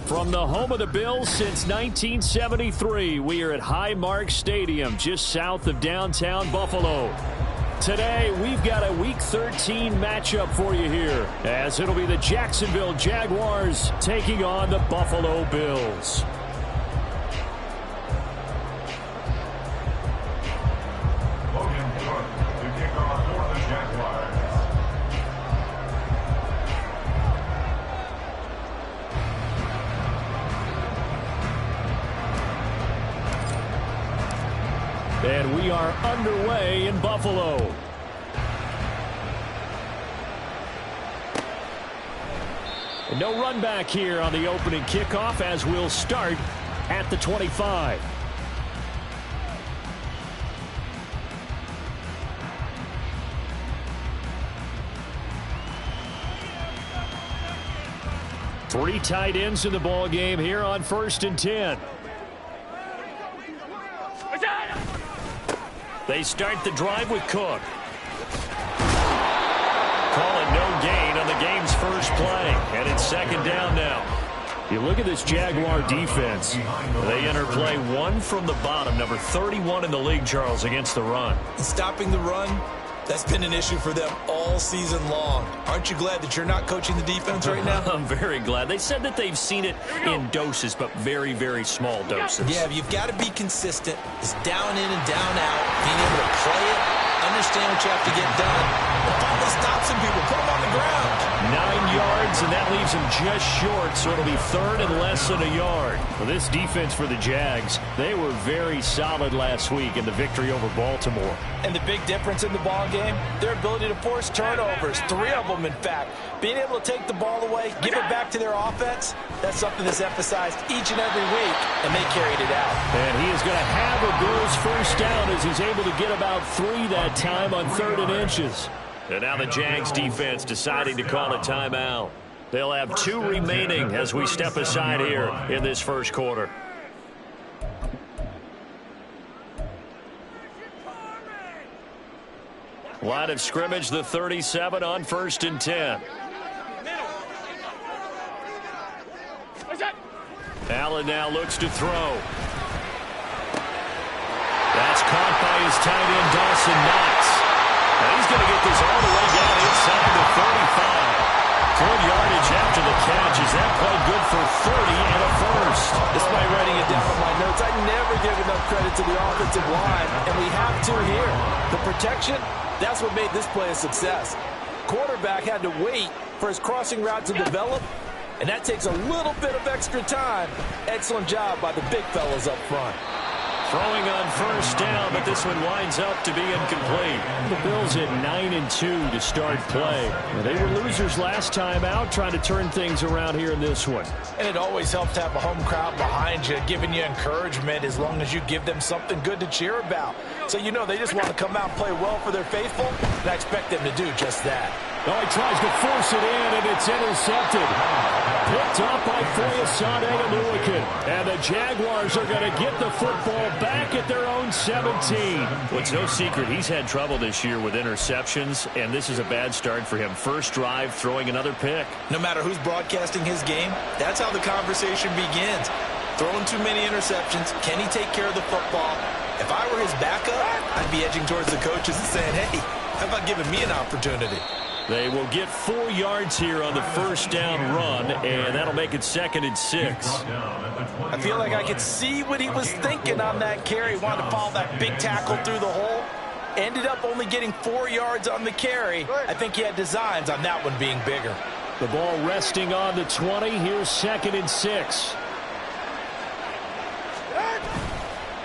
From the home of the Bills since 1973, we are at Highmark Stadium, just south of downtown Buffalo. Today, we've got a Week 13 matchup for you here, as it'll be the Jacksonville Jaguars taking on the Buffalo Bills. And we are underway in Buffalo. And no run back here on the opening kickoff, as we'll start at the 25. Three tight ends in the ball game here on 1st and 10. They start the drive with Cook. Call it no gain on the game's first play. And it's 2nd down now. You look at this Jaguar defense. They enter play 1 from the bottom, number 31 in the league, Charles, against the run. Stopping the run, that's been an issue for them all season long. Aren't you glad that you're not coaching the defense right now? I'm very glad. They said that they've seen it in doses, but very, very small doses. Yeah, you've got to be consistent. It's down in and down out. Being able to play it, understand what you have to get done. And finally stop some people. Put them on the ground. 9 yards, and that leaves them just short, so it'll be 3rd and less than a yard. Well, this defense for the Jags, they were very solid last week in the victory over Baltimore. And the big difference in the ball game, their ability to force turnovers, 3 of them, in fact. Being able to take the ball away, give it back to their offense, that's something that's emphasized each and every week, and they carried it out. And he is going to have a Bills first down as he's able to get about 3 that time on 3rd and inches. And now the Jags defense deciding to call a timeout. They'll have 2 remaining as we step aside here in this first quarter. Line of scrimmage, the 37 on 1st and 10. Allen now looks to throw. That's caught by his tight end, Dawson Knox. And he's going to get this all the way down inside the 35. Good yardage after the catch. Is that play good for 30 and a first? Despite writing it down on my notes, I never give enough credit to the offensive line, and we have to here. The protection, that's what made this play a success. Quarterback had to wait for his crossing route to develop, and that takes a little bit of extra time. Excellent job by the big fellas up front. Throwing on 1st down, but this one winds up to be incomplete. The Bills at 9-2 to start play. They were losers last time out, trying to turn things around here in this one. And it always helps to have a home crowd behind you, giving you encouragement as long as you give them something good to cheer about. So you know they just want to come out and play well for their faithful, and I expect them to do just that. Oh, he tries to force it in, and it's intercepted. Picked up by Foyesade Oluwakan. And the Jaguars are going to get the football back at their own 17. Well, it's no secret he's had trouble this year with interceptions, and this is a bad start for him. First drive, throwing another pick. No matter who's broadcasting his game, that's how the conversation begins. Throwing too many interceptions. Can he take care of the football? If I were his backup, I'd be edging towards the coaches and saying, hey, how about giving me an opportunity? They will get 4 yards here on the first down run, and that'll make it 2nd and 6. I feel like I could see what he was thinking on that carry. Wanted to follow that big tackle through the hole. Ended up only getting 4 yards on the carry. I think he had designs on that one being bigger. The ball resting on the 20. Here's 2nd and 6.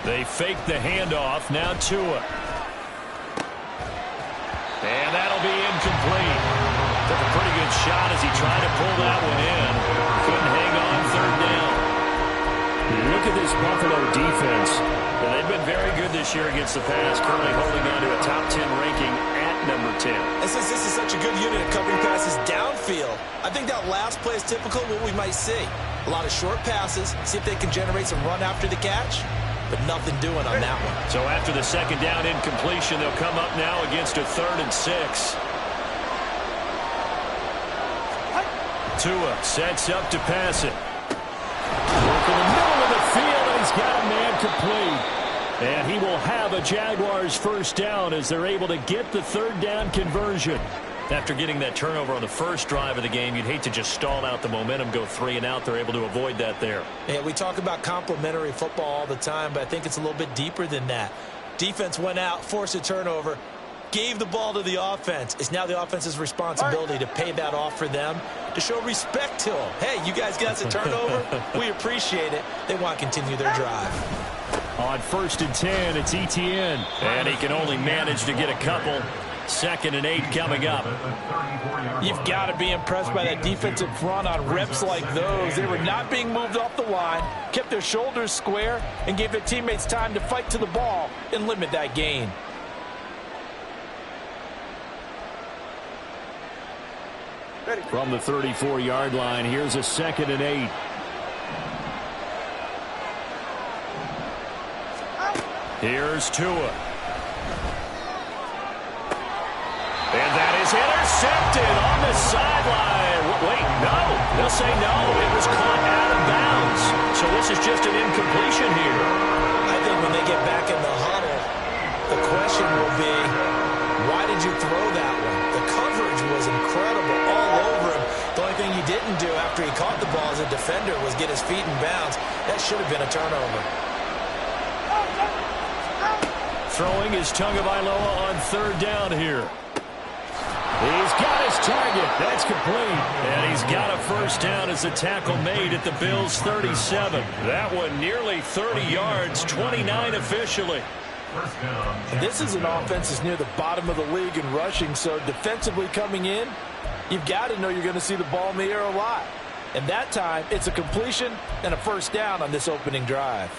They fake the handoff. Now Tua. And that'll be incomplete. Took a pretty good shot as he tried to pull that one in. Couldn't hang on 3rd down. You look at this Buffalo defense. They've been very good this year against the pass, currently holding on to a top 10 ranking at number 10. And since this is such a good unit of covering passes downfield, I think that last play is typical of what we might see. A lot of short passes, see if they can generate some run after the catch. But nothing doing on that one. So after the 2nd down incompletion, they'll come up now against a 3rd and 6. Tua sets up to pass it. he's got a man complete. And he will have a Jaguars first down as they're able to get the third down conversion. After getting that turnover on the first drive of the game, you'd hate to just stall out the momentum, go 3 and out. They're able to avoid that there. Yeah, we talk about complementary football all the time, but I think it's a little bit deeper than that. Defense went out, forced a turnover, gave the ball to the offense. It's now the offense's responsibility to pay that off for them, to show respect to them. Hey, you guys got us a turnover? We appreciate it. They want to continue their drive. On 1st and 10, it's Etienne. And he can only manage to get a couple. 2nd and 8 coming up. You've got to be impressed by that defensive front on reps like those. They were not being moved off the line, kept their shoulders square, and gave their teammates time to fight to the ball and limit that gain. From the 34-yard line, here's a 2nd and 8. Here's Tua. And that is intercepted on the sideline. Wait, no. They'll say no. It was caught out of bounds. So this is just an incompletion here. I think when they get back in the huddle, the question will be, why did you throw that one? The coverage was incredible all over him. The only thing he didn't do after he caught the ball as a defender was get his feet in bounds. That should have been a turnover. Throwing is Tagovailoa on 3rd down here. He's got his target. That's complete. And he's got a first down as the tackle made at the Bills' 37. That one nearly 30 yards, 29 officially. This is an offense that's near the bottom of the league in rushing, so defensively coming in, you've got to know you're going to see the ball in the air a lot. And that time, it's a completion and a first down on this opening drive.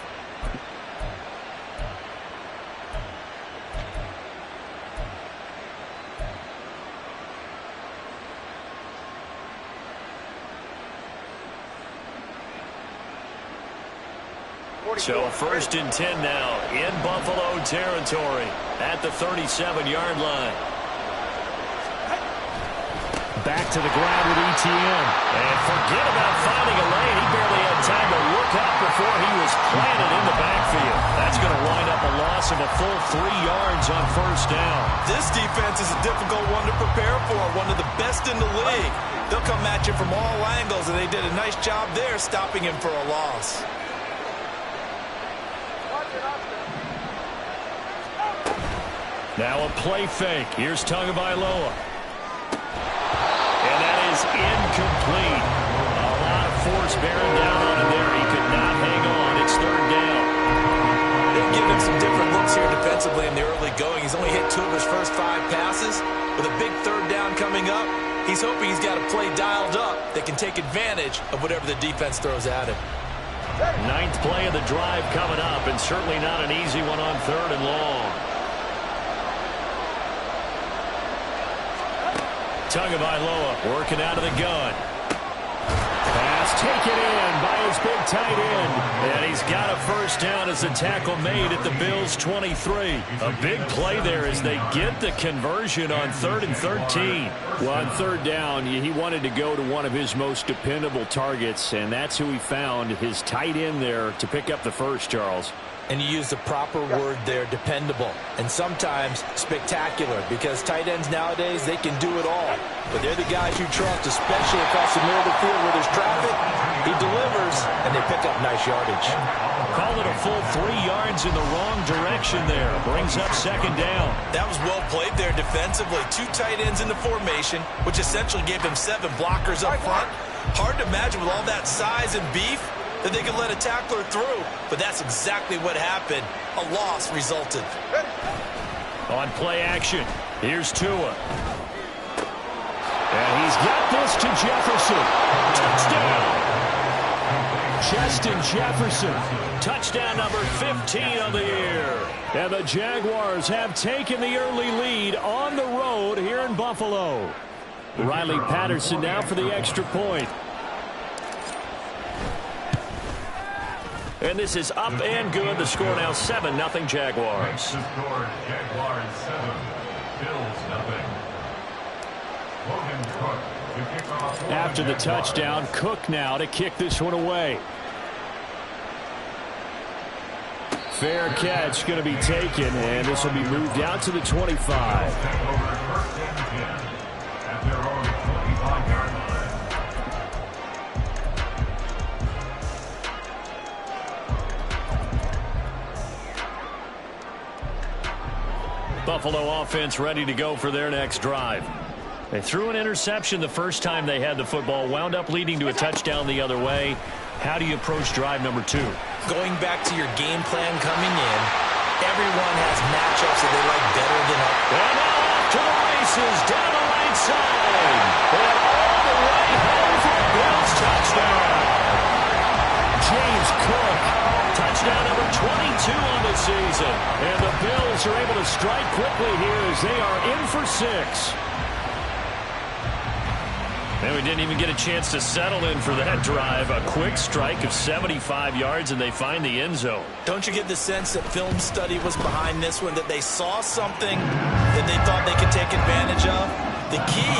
So 1st and 10 now in Buffalo territory at the 37-yard line. Back to the ground with Etienne. And forget about finding a lane. He barely had time to look up before he was planted in the backfield. That's going to wind up a loss of a full 3 yards on first down. This defense is a difficult one to prepare for, one of the best in the league. They'll come at you from all angles, and they did a nice job there stopping him for a loss. Now a play fake. Here's Tagovailoa. And that is incomplete. A lot of force bearing down on him there. He could not hang on. It's 3rd down. They've given him some different looks here defensively in the early going. He's only hit 2 of his first 5 passes. With a big 3rd down coming up, he's hoping he's got a play dialed up that can take advantage of whatever the defense throws at him. 9th play of the drive coming up, and certainly not an easy one on 3rd and long. Tagovailoa working out of the gun. Pass taken in by his big tight end. And he's got a first down as the tackle made at the Bills' 23. A big play there as they get the conversion on 3rd and 13. Well, on 3rd down, he wanted to go to one of his most dependable targets, and that's who he found, his tight end there, to pick up the first, Charles. And you use the proper word there, dependable, and sometimes spectacular, because tight ends nowadays, they can do it all. But they're the guys you trust, especially across the middle of the field where there's traffic. He delivers, and they pick up nice yardage. Call it a full 3 yards in the wrong direction there. Brings up 2nd down. That was well played there defensively. 2 tight ends in the formation, which essentially gave them 7 blockers up front. Hard to imagine with all that size and beef that they could let a tackler through, but that's exactly what happened. A loss resulted. On play action, here's Tua. And he's got this to Jefferson. Touchdown! Justin Jefferson. Touchdown number 15 on the year. And the Jaguars have taken the early lead on the road here in Buffalo. Riley Patterson now for the extra point. And this is up and good. The score now 7-0 Jaguars. After the touchdown, Cook now to kick this one away. Fair catch going to be taken, and this will be moved out to the 25. Buffalo offense ready to go for their next drive. They threw an interception the first time they had the football, wound up leading to a touchdown the other way. How do you approach drive number 2? Going back to your game plan coming in, everyone has matchups that they like better than others. And now off to the races, down the right side. And all the way home for a Bills touchdown. James Cook, touchdown number 22 on the season. And the Bills are able to strike quickly here as they are in for 6. And we didn't even get a chance to settle in for that drive. A quick strike of 75 yards, and they find the end zone. Don't you get the sense that film study was behind this one, that they saw something that they thought they could take advantage of? The key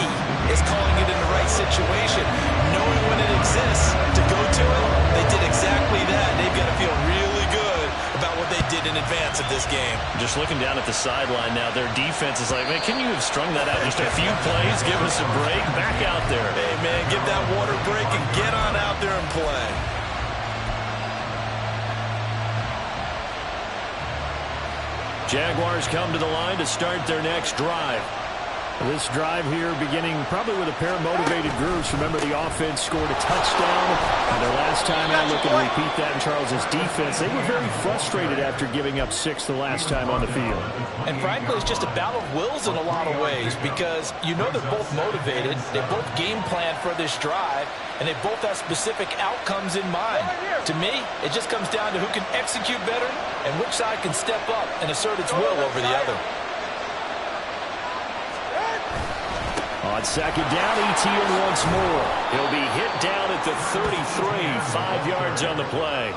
is calling it in the right situation, knowing when it exists to go to it. They did exactly that. They've got to feel really good about what they did in advance of this game. Just looking down at the sideline now, their defense is like, man, can you have strung that out just a few plays? Give us a break. Back out there. Hey, man, give that water break and get on out there and play. Jaguars come to the line to start their next drive. This drive here beginning probably with a pair of motivated groups. Remember, the offense scored a touchdown. And their last time out, looking to repeat that in Charles's defense. They were very frustrated after giving up 6 the last time on the field. And frankly, it's just a battle of wills in a lot of ways, because you know they're both motivated. They both game plan for this drive, and they both have specific outcomes in mind. To me, it just comes down to who can execute better and which side can step up and assert its will over the other. On second down, Etienne once more. He'll be hit down at the 33, 5 yards on the play.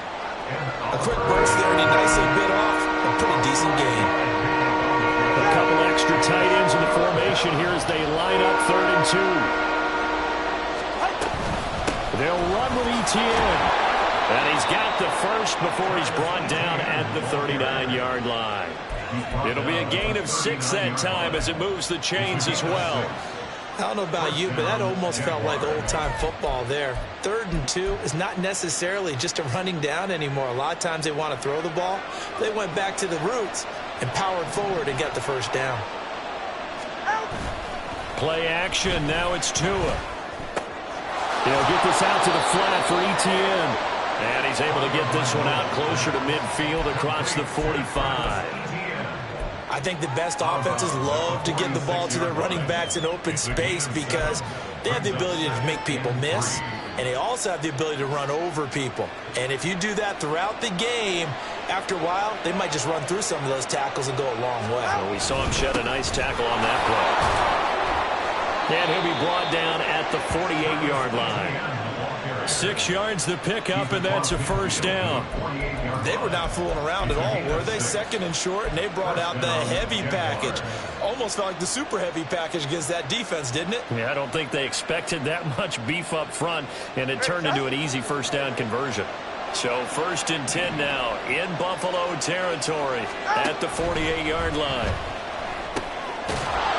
A quick burst there, and he nicely bit off a pretty decent gain. A couple extra tight ends in the formation here as they line up 3rd and 2. They'll run with Etienne. And he's got the first before he's brought down at the 39-yard line. It'll be a gain of 6 that time as it moves the chains as well. I don't know about you, but that almost felt like old-time football there. 3rd and 2 is not necessarily just a running down anymore. A lot of times they want to throw the ball. They went back to the roots and powered forward and got the first down. Play action. Now it's Tua. He'll get this out to the flat for Etienne. And he's able to get this one out closer to midfield across the 45. I think the best offenses love to get the ball to their running backs in open space because they have the ability to make people miss, and they also have the ability to run over people. And if you do that throughout the game, after a while, they might just run through some of those tackles and go a long way. Well, we saw him shed a nice tackle on that play. And he'll be brought down at the 48-yard line. 6 yards the pickup, and that's a first down. They were not fooling around at all, were they? 2nd and short, and they brought out the heavy package. Almost felt like the super heavy package against that defense, didn't it? Yeah, I don't think they expected that much beef up front, and it turned into an easy first down conversion. So 1st and 10 now in Buffalo territory at the 48-yard line.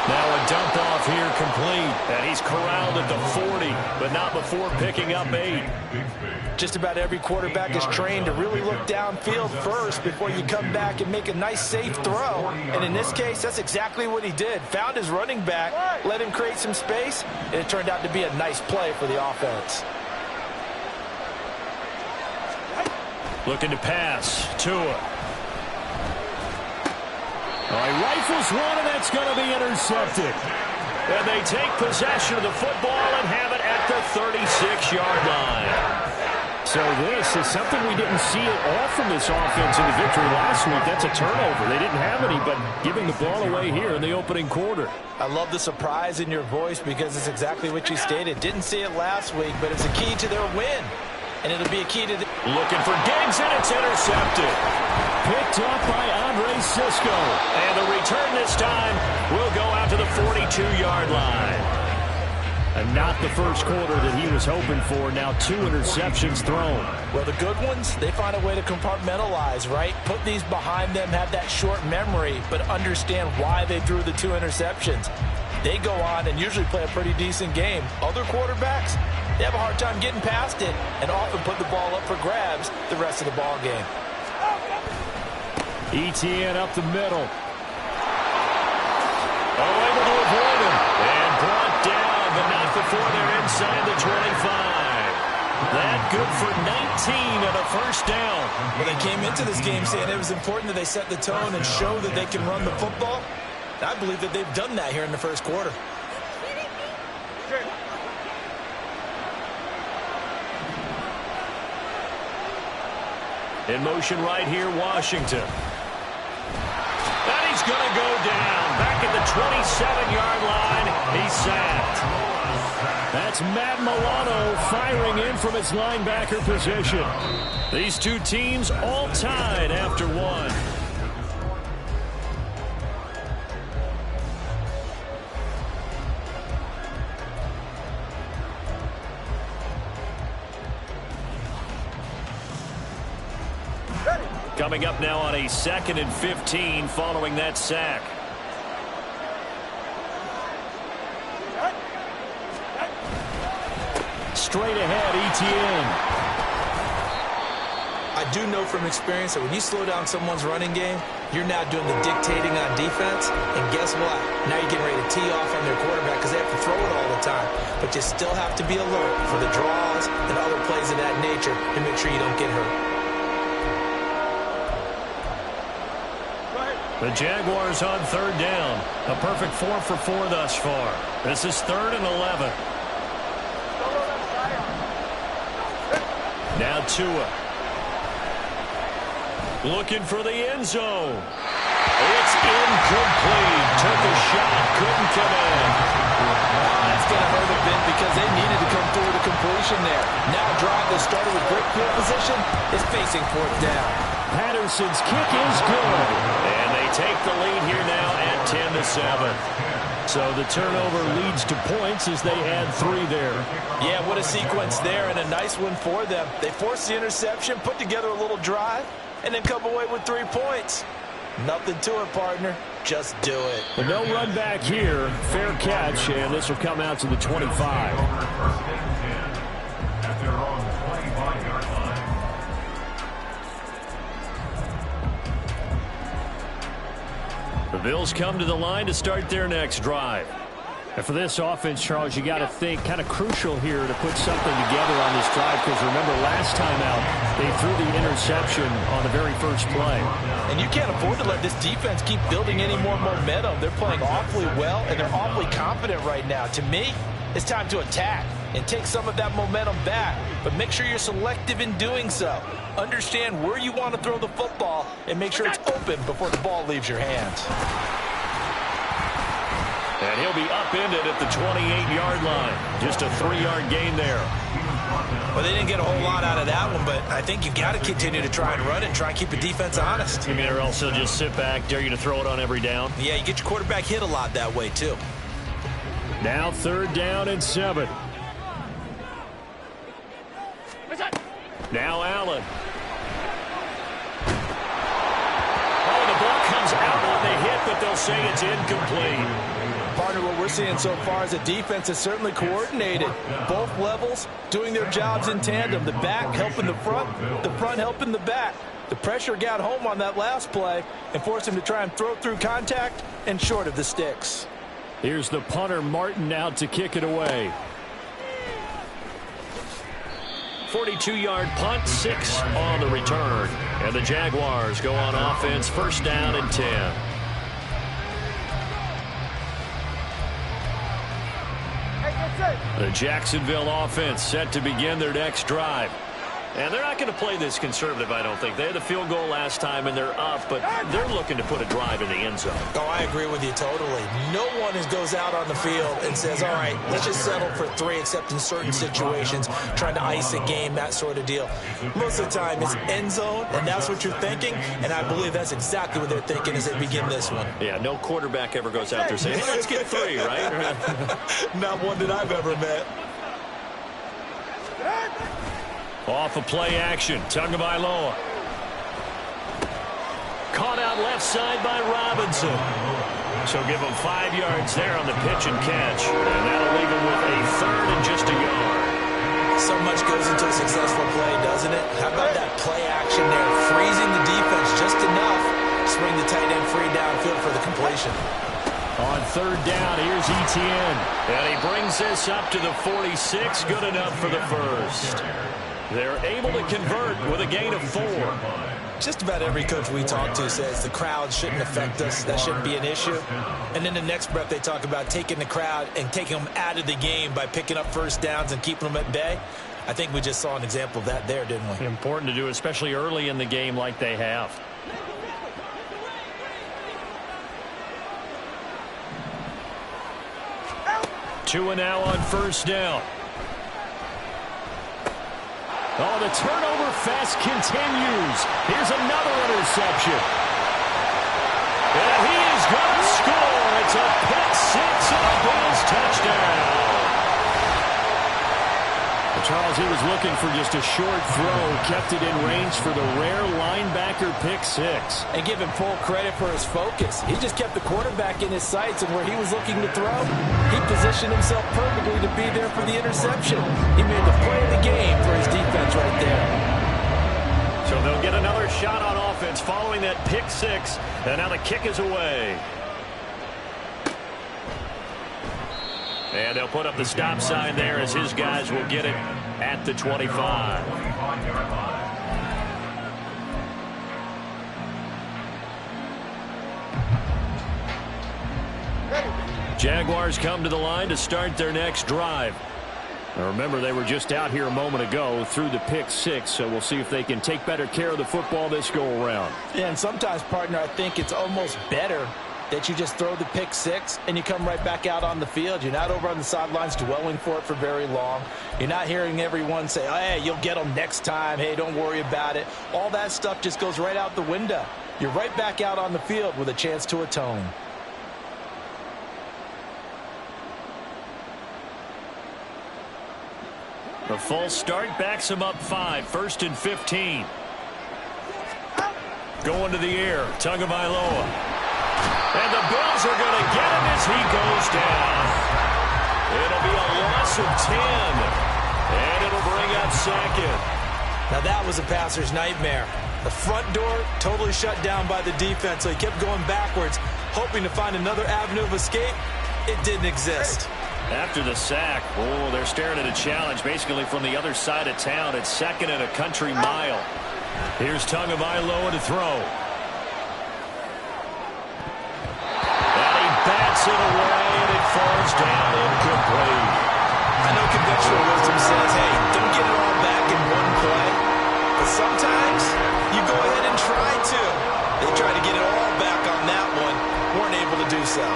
Now a dump off here complete, and he's corralled at the 40, but not before picking up 8. Just about every quarterback is trained to really look downfield first before you come back and make a nice, safe throw. And in this case, that's exactly what he did. Found his running back, let him create some space, and it turned out to be a nice play for the offense. Looking to pass. Tua. All right, rifles one, and that's going to be intercepted. And they take possession of the football and have it at the 36-yard line. So this is something we didn't see at all from this offense in the victory last week. That's a turnover. They didn't have any, but giving the ball away here in the opening quarter. I love the surprise in your voice because it's exactly what you stated. Didn't see it last week, but it's a key to their win. And it'll be a key to the... Looking for Diggs, and it's intercepted. Picked up by Andre Sisco. And the return this time will go out to the 42-yard line. And not the first quarter that he was hoping for. Now 2 interceptions thrown. Well, the good ones, they find a way to compartmentalize, right? Put these behind them, have that short memory, but understand why they threw the 2 interceptions. They go on and usually play a pretty decent game. Other quarterbacks, they have a hard time getting past it and often put the ball up for grabs the rest of the ball game. ETN up the middle. Oh, able to avoid him. And brought down, but not before they're inside the 25. That good for 19 and a first down. Well, they came into this game saying it was important that they set the tone and show that they can run the football. I believe that they've done that here in the first quarter. In motion right here, Washington. And he's going to go down. Back at the 27-yard line. He's sacked. That's Matt Milano firing in from its linebacker position. These two teams all tied after one. Coming up now on a 2nd and 15 following that sack. Straight ahead, ETN. I do know from experience that when you slow down someone's running game, you're now doing the dictating on defense. And guess what? Now you're getting ready to tee off on their quarterback because they have to throw it all the time. But you still have to be alert for the draws and other plays of that nature to make sure you don't get hurt. The Jaguars on 3rd down. A perfect 4 for 4 thus far. This is 3rd and 11. Now Tua. Looking for the end zone. It's incomplete. Took a shot. Couldn't come in. That's going to hurt a bit because they needed to come through with a completion there. Now drive that started with great field position is facing 4th down. Patterson's kick is good. And they take the lead here now at 10-7. So the turnover leads to points as they add 3 there. Yeah, what a sequence there and a nice one for them. They forced the interception, put together a little drive, and then come away with 3 points. Nothing to it, partner. Just do it. But no run back here. Fair catch, and this will come out to the 25. The Bills come to the line to start their next drive. And for this offense, Charles, you got to think kind of crucial here to put something together on this drive because remember last time out they threw the interception on the very first play. And you can't afford to let this defense keep building any more momentum. They're playing awfully well and they're awfully confident right now. To me, it's time to attack and take some of that momentum back. But make sure you're selective in doing so. Understand where you want to throw the football and make sure it's open before the ball leaves your hands. And he'll be upended at the 28-yard line. Just a 3-yard gain there. Well, they didn't get a whole lot out of that one, but I think you've got to continue to try and run it and try and keep the defense honest. You mean or else they'll just sit back, dare you to throw it on every down? Yeah, you get your quarterback hit a lot that way, too. Now 3rd down and 7. Now Allen. Oh, the ball comes out on the hit, but they'll say it's incomplete. Partner, what we're seeing so far is a defense is certainly coordinated. Both levels doing their jobs in tandem. The back helping the front helping the back. The pressure got home on that last play and forced him to try and throw through contact and short of the sticks. Here's the punter, Martin, out to kick it away. 42-yard punt, 6 on the return. And the Jaguars go on offense, 1st down and 10. The Jacksonville offense set to begin their next drive. And they're not going to play this conservative, I don't think. They had the field goal last time, and they're up, but they're looking to put a drive in the end zone. Oh, I agree with you totally. No one goes out on the field and says, all right, let's just settle for 3, except in certain situations, trying to ice a game, that sort of deal. Most of the time, it's end zone, and that's what you're thinking, and I believe that's exactly what they're thinking as they begin this one. Yeah, no quarterback ever goes out there saying, hey, let's get 3, right? Not one that I've ever met. Off of play action, Tagovailoa. Caught out left side by Robinson. So give him 5 yards there on the pitch and catch. And that'll leave him with a 3rd and just a yard. So much goes into a successful play, doesn't it? How about that play action there? Freezing the defense just enough to swing the tight end free downfield for the completion. On 3rd down, here's Etienne. And he brings this up to the 46. Good enough for the first. They're able to convert with a gain of 4. Just about every coach we talk to says the crowd shouldn't affect us. That shouldn't be an issue. And then the next breath they talk about taking the crowd and taking them out of the game by picking up first downs and keeping them at bay. I think we just saw an example of that there, didn't we? Important to do, especially early in the game like they have. Tua now on 1st down. Oh, the turnover fest continues. Here's another interception. And he is going to score. It's a pick 6 and a Bills touchdown. Charles, he was looking for just a short throw, kept it in range for the rare linebacker pick 6. And give him full credit for his focus. He just kept the quarterback in his sights, and where he was looking to throw, he positioned himself perfectly to be there for the interception. He made the play of the game for his defense right there. So they'll get another shot on offense following that pick 6, and now the kick is away. And they'll put up the stop sign there as his guys will get it at the 25. Jaguars come to the line to start their next drive. Now remember, they were just out here a moment ago through the pick 6, so we'll see if they can take better care of the football this go-around. Yeah, and sometimes, partner, I think it's almost better that you just throw the pick 6 and you come right back out on the field. You're not over on the sidelines dwelling for it for very long. You're not hearing everyone say, oh, hey, you'll get them next time. Hey, don't worry about it. All that stuff just goes right out the window. You're right back out on the field with a chance to atone. The false start backs him up 5, 1st and 15. Going to the air, Tagovailoa. And the Bills are going to get him as he goes down. It'll be a loss of 10. And it'll bring up 2nd. Now that was a passer's nightmare. The front door totally shut down by the defense, so he kept going backwards, hoping to find another avenue of escape. It didn't exist. After the sack, oh, they're staring at a challenge basically from the other side of town. It's 2nd and a country mile. Here's Tagovailoa to throw. Bats it away, and it falls down incomplete. I know conventional wisdom says, hey, don't get it all back in one play. But sometimes you go ahead and try to. They tried to get it all back on that one. Weren't able to do so.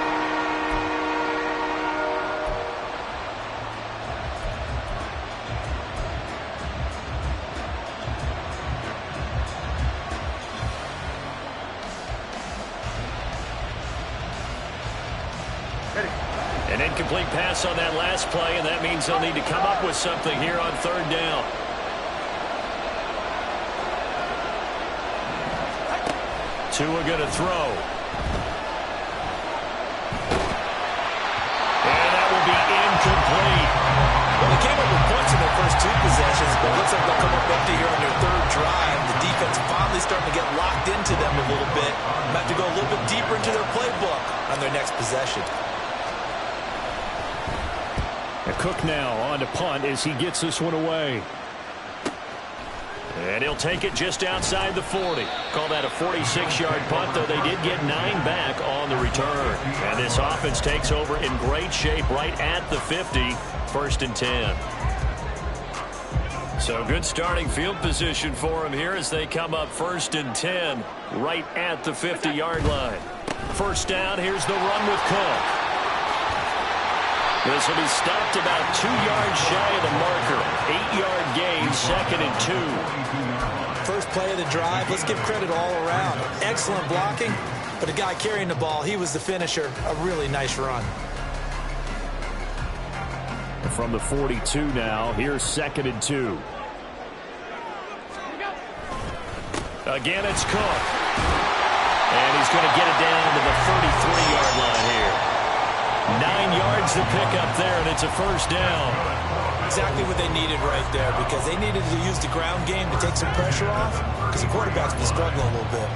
An incomplete pass on that last play, and that means they'll need to come up with something here on 3rd down. Tua going to throw. And that will be incomplete. Well, they came up with points in their first 2 possessions, but it looks like they'll come up empty here on their 3rd drive. The defense finally starting to get locked into them a little bit. Might have to go a little bit deeper into their playbook on their next possession. Cook now on to punt as he gets this one away. And he'll take it just outside the 40. Call that a 46-yard punt, though they did get 9 back on the return. And this offense takes over in great shape right at the 50, 1st and 10. So good starting field position for him here as they come up 1st and 10 right at the 50-yard line. First down, here's the run with Cook. This will be stopped about 2 yards shy of the marker. 8-yard gain, 2nd and 2. First play of the drive, let's give credit all around. Excellent blocking, but the guy carrying the ball, he was the finisher. A really nice run. From the 42 now, here's 2nd and 2. Again, it's Cook. And he's going to get it down to the 33-yard line here. 9 yards to pick up there, and it's a first down. Exactly what they needed right there, because they needed to use the ground game to take some pressure off, because the quarterback's been struggling a little bit.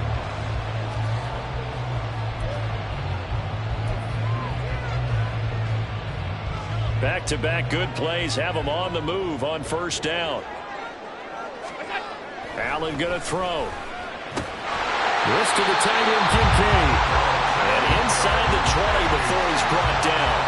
Back-to-back good plays have them on the move on first down. Allen going to throw. This to the tight end, Kincaid. And inside the 20 before he's brought down.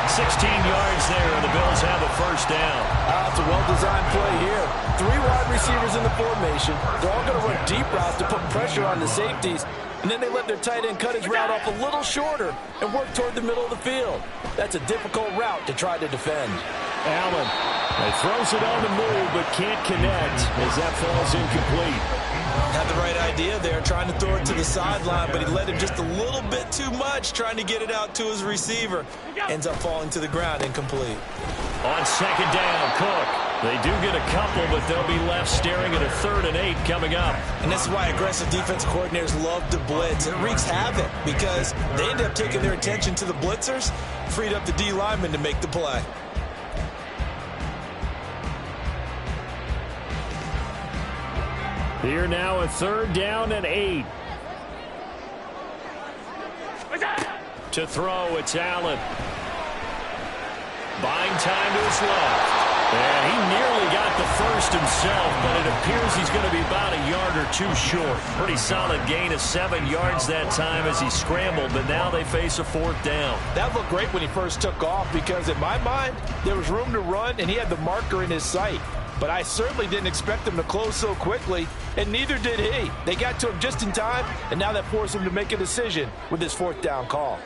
16 yards there, and the Bills have a first down. It's a well-designed play here. 3 wide receivers in the formation. They're all going to run deep routes to put pressure on the safeties. And then they let their tight end cut his route off a little shorter and work toward the middle of the field. That's a difficult route to try to defend. Allen throws it on the move, but can't connect as that falls incomplete. Had the right idea there, trying to throw it to the sideline, but he let him just a little bit too much, trying to get it out to his receiver. Ends up falling to the ground, incomplete. On second down, Cook. They do get a couple, but they'll be left staring at a 3rd and 8 coming up. And this is why aggressive defensive coordinators love to blitz. It wreaks havoc because they end up taking their attention to the blitzers, freed up the D lineman to make the play. Here now a 3rd down and 8. To throw, it's Allen. Buying time to his left. And he nearly got the first himself, but it appears he's going to be about a yard or 2 short. Pretty solid gain of 7 yards that time as he scrambled, but now they face a 4th down. That looked great when he first took off because in my mind, there was room to run and he had the marker in his sight. But I certainly didn't expect him to close so quickly, and neither did he. They got to him just in time, and now that forced him to make a decision with his 4th down call.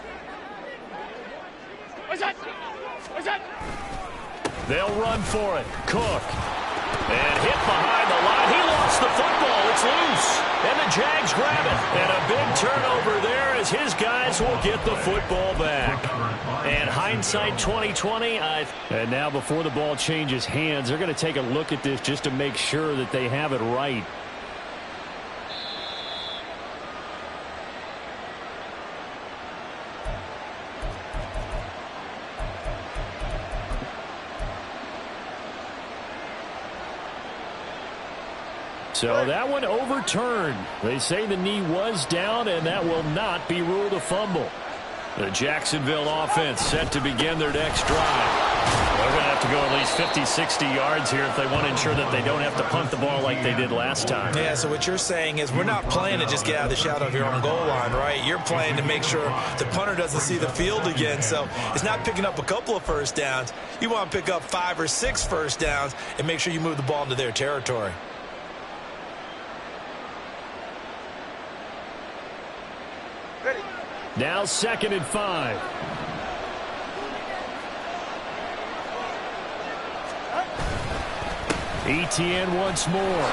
They'll run for it. Cook. And hit behind the line. He lost the football. It's loose. And the Jags grab it. And a big turnover there as his guys will get the football back. And hindsight 2020. And now before the ball changes hands, they're going to take a look at this just to make sure that they have it right. So that one overturned. They say the knee was down, and that will not be ruled a fumble. The Jacksonville offense set to begin their next drive. They're going to have to go at least 50, 60 yards here if they want to ensure that they don't have to punt the ball like they did last time. Yeah, so what you're saying is we're not playing to just get out of the shadow of your own goal line, right? You're playing to make sure the punter doesn't see the field again. So it's not picking up a couple of first downs. You want to pick up 5 or 6 first downs and make sure you move the ball into their territory. Now 2nd and 5. Etienne once more.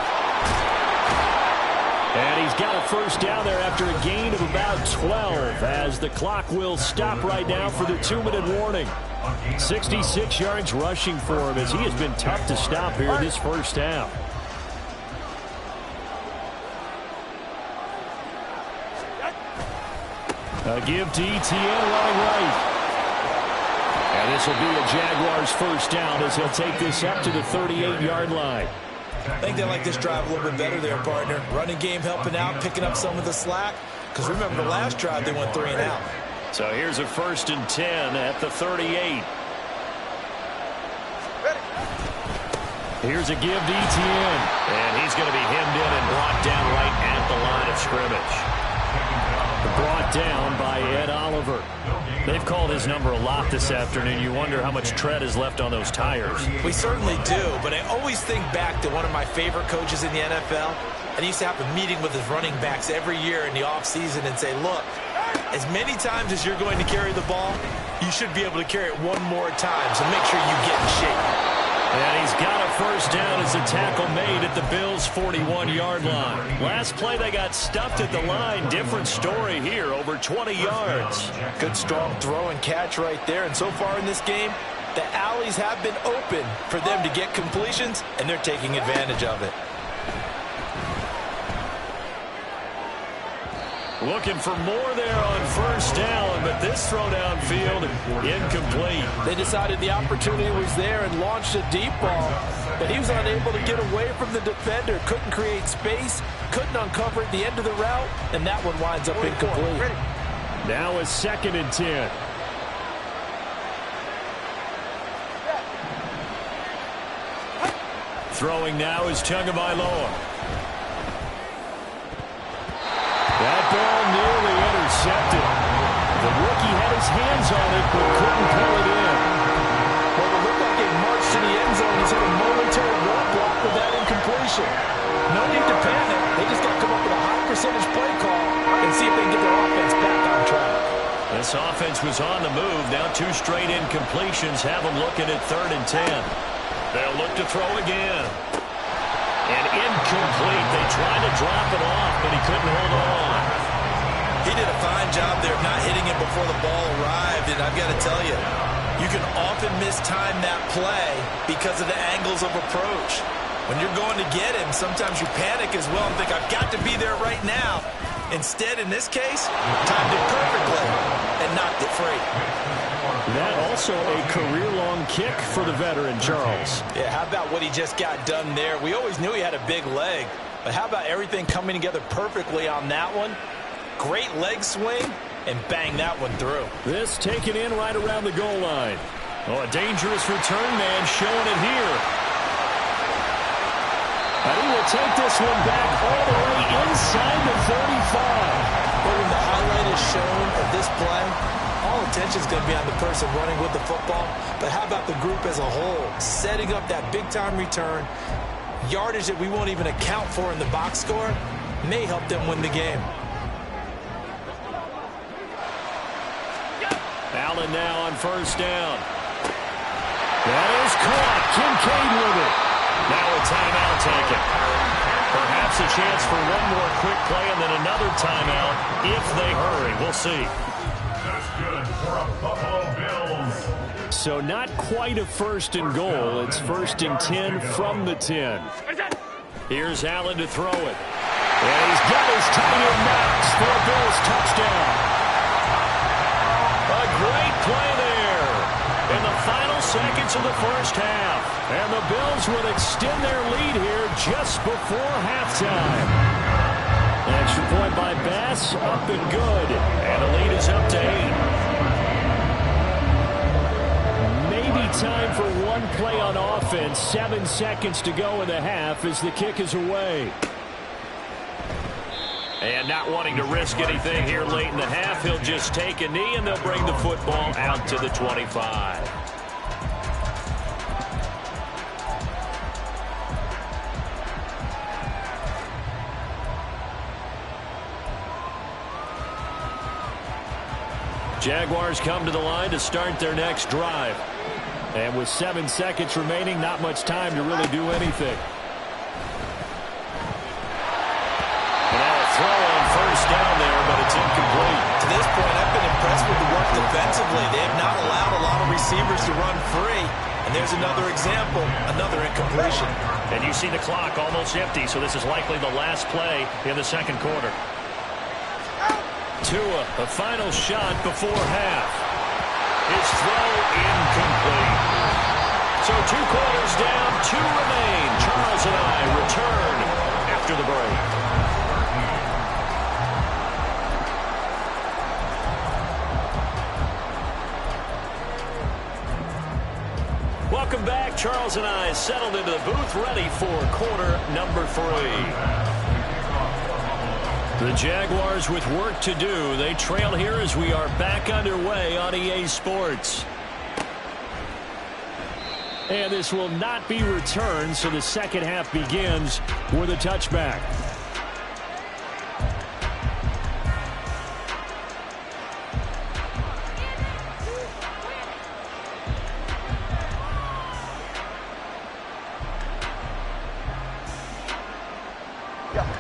And he's got a first down there after a gain of about 12 as the clock will stop right now for the 2-minute warning. 66 yards rushing for him as he has been tough to stop here this first half. A give to Etienne running right. And this will be a Jaguars first down as he'll take this up to the 38-yard line. I think they like this drive a little bit better there, partner. Running game helping out, picking up some of the slack. Because remember the last drive they went 3 and out. So here's a 1st and 10 at the 38. Here's a give to Etienne. And he's going to be hemmed in and brought down right at the line of scrimmage. Brought down by Ed Oliver. They They've called his number a lot this afternoon. You wonder how much tread is left on those tires. We certainly do, but I always think back to one of my favorite coaches in the NFL. And he used to have a meeting with his running backs every year in the offseason and say, look, as many times as you're going to carry the ball, you should be able to carry it one more time, so make sure you get in shape. And he's got a first down as the tackle made at the Bills' 41-yard line. Last play, they got stuffed at the line. Different story here, over 20 yards. Good, strong throw and catch right there. And so far in this game, the alleys have been open for them to get completions, and they're taking advantage of it. Looking for more there on first down, but this throw downfield, incomplete. They decided the opportunity was there and launched a deep ball, but he was unable to get away from the defender, couldn't create space, couldn't uncover at the end of the route, and that one winds up incomplete. Now a 2nd and 10. Throwing now is Tagovailoa. That ball nearly intercepted. The rookie had his hands on it, but couldn't pull it in. Well, it looked like it marched to the end zone. He's had a momentary roadblock with that incompletion. No need to panic. They just got to come up with a high percentage play call and see if they can get their offense back on track. This offense was on the move. Now 2 straight incompletions have them looking at 3rd and 10. They'll look to throw again. And incomplete. They tried to drop it off, but he couldn't hold on. He did a fine job there of not hitting it before the ball arrived, and I've got to tell you, you can often mistime that play because of the angles of approach. When you're going to get him, sometimes you panic as well and think, I've got to be there right now. Instead, in this case, timed it perfectly and knocked it free. That also a career-long kick for the veteran, Charles. Yeah, how about what he just got done there? We always knew he had a big leg, but how about everything coming together perfectly on that one? Great leg swing, and bang that one through. This taken in right around the goal line. Oh, a dangerous return man showing it here. And he will take this one back all the way inside the 35. But when the highlight is shown of this play, all attention is going to be on the person running with the football. But how about the group as a whole? Setting up that big-time return, yardage that we won't even account for in the box score, may help them win the game. Allen now on first down. That is caught. Kincaid with it. Now a timeout taken. Perhaps a chance for one more quick play and then another timeout if they hurry. We'll see. So not quite a 1st and goal. It's 1st and 10 from the 10. Here's Allen to throw it. And he's got his tight end Knox for a Bills touchdown. A great play there in the final seconds of the first half. And the Bills will extend their lead here just before halftime. Extra point by Bass, up and good. And the lead is up to 8. Time for one play on offense. 7 seconds to go in the half as the kick is away. And not wanting to risk anything here late in the half, he'll just take a knee and they'll bring the football out to the 25. Jaguars come to the line to start their next drive. And with 7 seconds remaining, not much time to really do anything. Now a throw on first down there, but it's incomplete. To this point, I've been impressed with the work defensively. They have not allowed a lot of receivers to run free. And there's another example, another incompletion. And you see the clock almost empty, so this is likely the last play in the second quarter. Tua, the final shot before half. His throw incomplete. So 2 quarters down, 2 remain. Charles and I return after the break. Welcome back. Charles and I settled into the booth, ready for quarter number 3. The Jaguars with work to do. They trail here as we are back underway on EA Sports. And this will not be returned, so the second half begins with a touchback.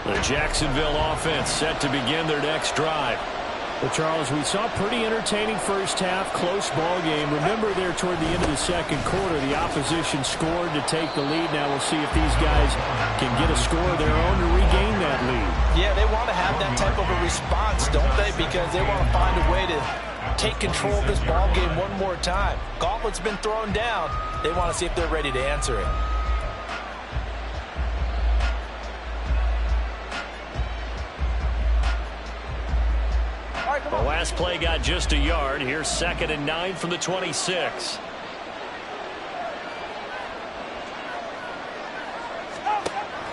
The Jacksonville offense set to begin their next drive. Well, Charles, we saw a pretty entertaining first half, close ball game. Remember there toward the end of the second quarter, the opposition scored to take the lead. Now we'll see if these guys can get a score of their own to regain that lead. Yeah, they want to have that type of a response, don't they? Because they want to find a way to take control of this ball game one more time. Gauntlet's been thrown down. They want to see if they're ready to answer it. The last play got just a yard. Here's 2nd and 9 from the 26.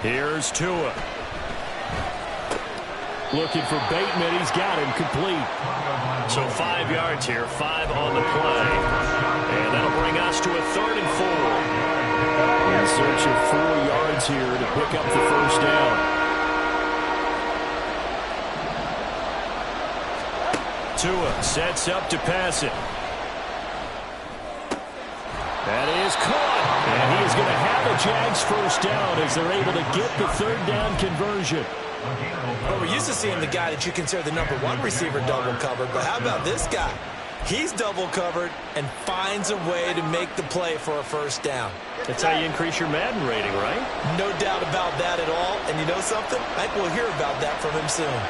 Here's Tua. Looking for Bateman. He's got him complete. So 5 yards here, 5 on the play. And that'll bring us to a 3rd and 4. In search of 4 yards here to pick up the first down. Tua sets up to pass it. That is caught. And he is going to have a Jags first down as they're able to get the 3rd down conversion. Well, we're used to seeing the guy that you consider the #1 receiver double covered, but how about this guy? He's double covered and finds a way to make the play for a first down. That's how you increase your Madden rating, right? No doubt about that at all. And you know something? I think we'll hear about that from him soon.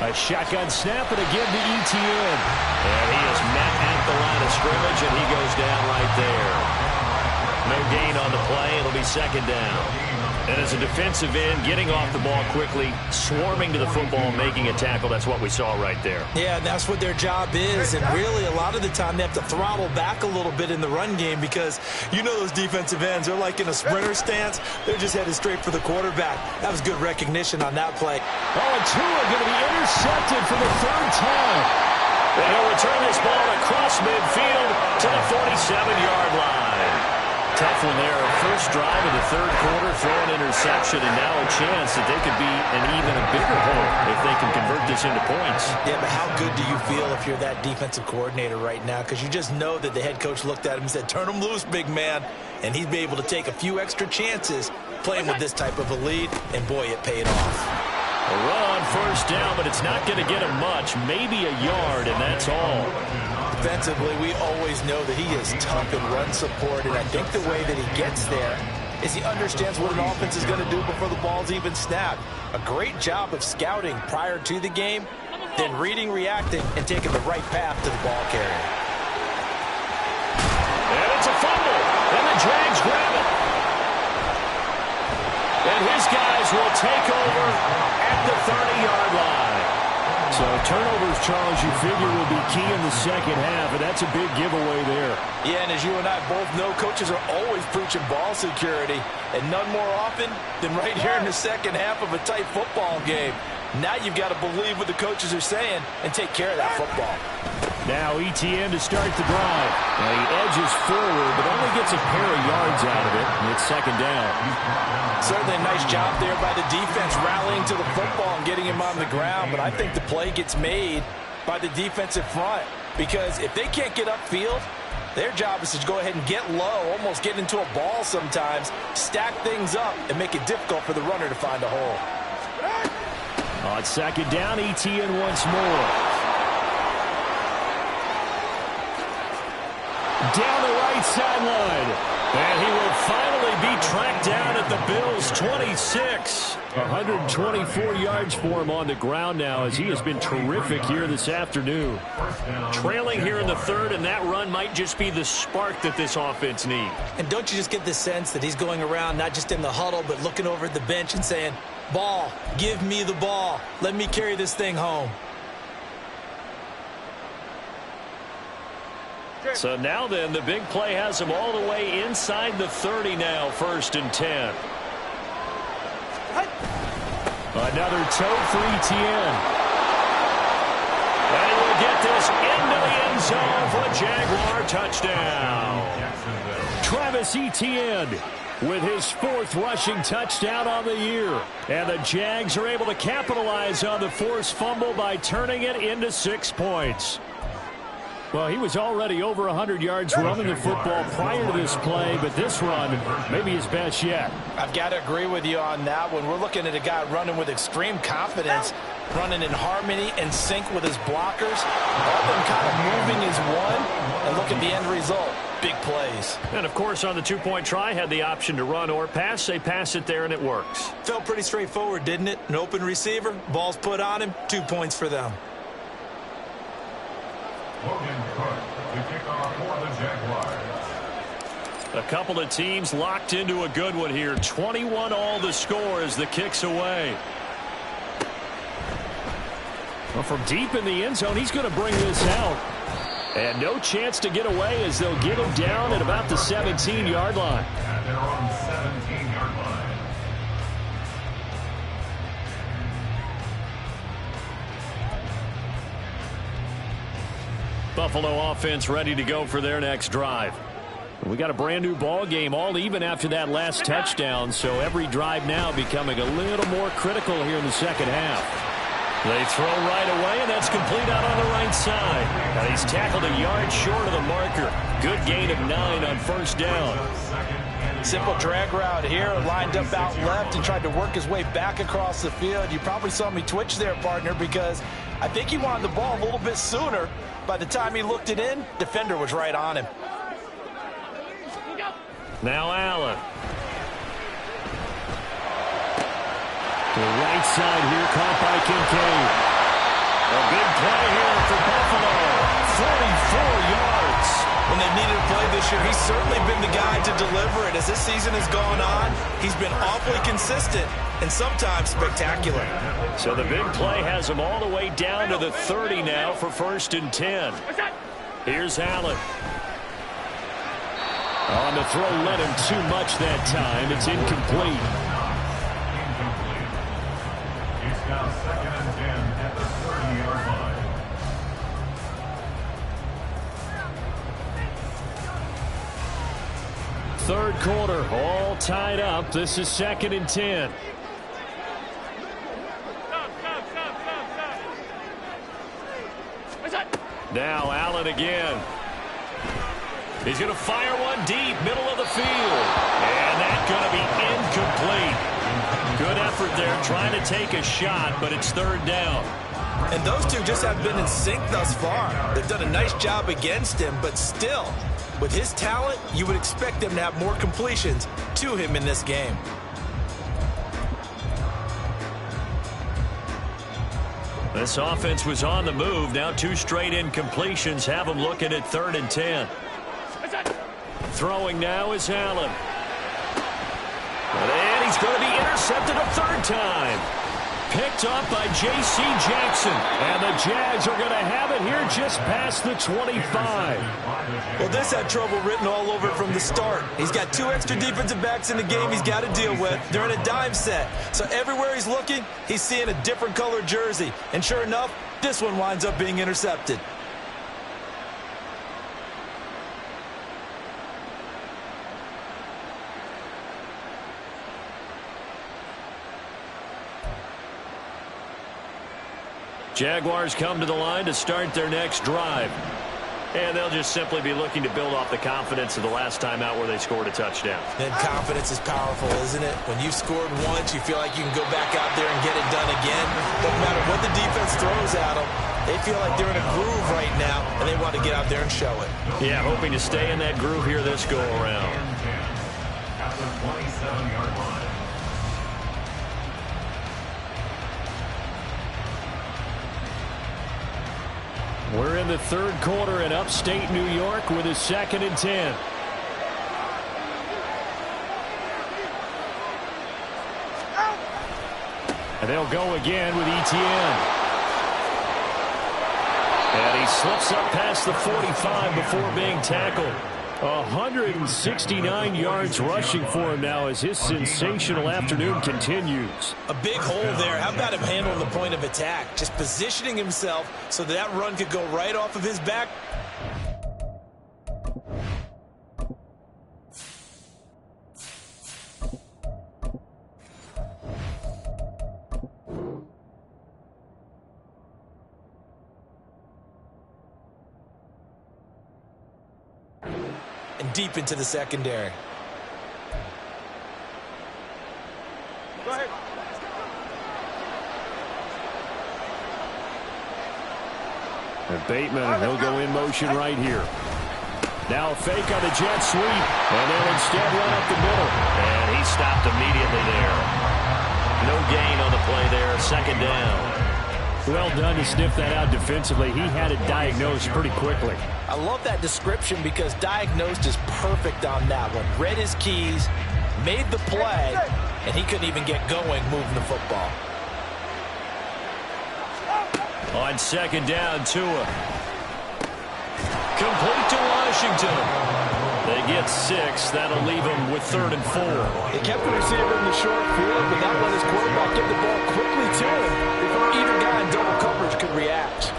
A shotgun snap and again to ETN. And he is met at the line of scrimmage, and he goes down right there. No gain on the play. It'll be 2nd down. And as a defensive end, getting off the ball quickly, swarming to the football, making a tackle, that's what we saw right there. Yeah, and that's what their job is. And really, a lot of the time, they have to throttle back a little bit in the run game because you know those defensive ends, they're like in a sprinter stance. They're just headed straight for the quarterback. That was good recognition on that play. Oh, and Tua going to be intercepted for the 3rd time. And he'll return this ball across midfield to the 47-yard line. Tough one there. First drive of the 3rd quarter, throw an interception, and now a chance that they could be an even bigger hole if they can convert this into points. Yeah, but how good do you feel if you're that defensive coordinator right now? Because you just know that the head coach looked at him and said, turn him loose, big man. And he'd be able to take a few extra chances playing with this type of a lead, and boy, it paid off. A run on first down, but it's not going to get him much, maybe a yard, and that's all. Defensively, we always know that he is tough in run support, and I think the way that he gets there is he understands what an offense is going to do before the ball's even snapped. A great job of scouting prior to the game, then reading, reacting, and taking the right path to the ball carrier. And it's a fumble, and the Jags grab it. And his guys will take over at the 30-yard line. So turnovers, Charles, you figure will be key in the second half, and that's a big giveaway there. Yeah, and as you and I both know, coaches are always preaching ball security, and none more often than right here in the second half of a tight football game. Now you've got to believe what the coaches are saying and take care of that football. Now ETN to start the drive. Now he edges forward, but only gets a pair of yards out of it, and it's 2nd down. Certainly a nice job there by the defense rallying to the football and getting him on the ground, but I think the play gets made by the defensive front because if they can't get upfield, their job is to go ahead and get low, almost get into a ball sometimes, stack things up, and make it difficult for the runner to find a hole. On 2nd down, ETN once more. Down the right sideline. And he will finally be tracked down at the Bills' 26. 124 yards for him on the ground now as he has been terrific here this afternoon. Trailing here in the 3rd, and that run might just be the spark that this offense needs. And don't you just get the sense that he's going around not just in the huddle but looking over at the bench and saying, ball, give me the ball. Let me carry this thing home. So now then, the big play has him all the way inside the 30 now, 1st and 10. Another toe for Etienne. And he will get this into the end zone for a Jaguar touchdown. Travis Etienne with his 4th rushing touchdown on the year. And the Jags are able to capitalize on the forced fumble by turning it into 6 points. Well, he was already over 100 yards running the football prior to this play, but this run may be his best yet. I've got to agree with you on that one. We're looking at a guy running with extreme confidence, running in harmony and sync with his blockers. All of them kind of moving as one, and look at the end result. Big plays. And, of course, on the 2-point try, had the option to run or pass. They pass it there, and it works. Felt pretty straightforward, didn't it? An open receiver, ball's put on him, 2 points for them. A couple of teams locked into a good one here. 21 all the score as the kick's away. Well, from deep in the end zone, he's going to bring this out. And no chance to get away as they'll get him down at about the 17-yard line. At their own 17-yard line. Buffalo offense ready to go for their next drive. We got a brand new ball game, all even after that last touchdown, so every drive now becoming a little more critical here in the second half. They throw right away, and that's complete out on the right side. Now he's tackled a yard short of the marker. Good gain of 9 on first down. Simple drag route here, lined up out left and tried to work his way back across the field. You probably saw me twitch there, partner, because I think he wanted the ball a little bit sooner. By the time he looked it in, defender was right on him. Now Allen. To the right side here, caught by Kincaid. A big play here for Buffalo. 44 yards. When they've needed a play this year, he's certainly been the guy to deliver it. As this season has gone on, he's been awfully consistent and sometimes spectacular. So the big play has him all the way down to the 30 now for 1st and 10. Here's Allen. On the throw, led him too much that time. It's incomplete. It's now 2nd and 10 at the 30-yard line. Third quarter, all tied up. This is 2nd and 10. Now Allen again. He's going to fire one deep, middle of the field. And that's going to be incomplete. Good effort there, trying to take a shot, but it's 3rd down. And those two just have been in sync thus far. They've done a nice job against him, but still, with his talent, you would expect them to have more completions to him in this game. This offense was on the move. Now 2 straight incompletions have them looking at 3rd and 10. Throwing now is Allen. And he's going to be intercepted a 3rd time. Picked up by J.C. Jackson. And the Jags are going to have it here just past the 25. Well, this had trouble written all over it from the start. He's got 2 extra defensive backs in the game he's got to deal with. They're in a dime set. So everywhere he's looking, he's seeing a different colored jersey. And sure enough, this one winds up being intercepted. Jaguars come to the line to start their next drive. And they'll just simply be looking to build off the confidence of the last time out where they scored a touchdown. And confidence is powerful, isn't it? When you've scored once, you feel like you can go back out there and get it done again. Doesn't matter what the defense throws at them. They feel like they're in a groove right now, and they want to get out there and show it. Yeah, hoping to stay in that groove here this go-around. At the 27-yard line. We're in the 3rd quarter in upstate New York with a 2nd and 10. And they'll go again with Etienne. And he slips up past the 45 before being tackled. 169 yards rushing for him now as his sensational afternoon continues. A big hole there. How about him handling the point of attack? Just positioning himself so that run could go right off of his back. Deep into the secondary. Go ahead. And Bateman, he'll go in motion right here. Now a fake on the jet sweep, and they'll instead run up the middle. And he stopped immediately there. No gain on the play there, second down. Well done to sniff that out defensively. He had it diagnosed pretty quickly. I love that description because diagnosed is perfect on that one. Read his keys, made the play, and he couldn't even get going moving the football. On second down, Tua. Complete to Washington. They get 6. That'll leave them with 3rd and 4. They kept the receiver in the short field, but that let his quarterback get the ball quickly to him before either guy in double coverage could react.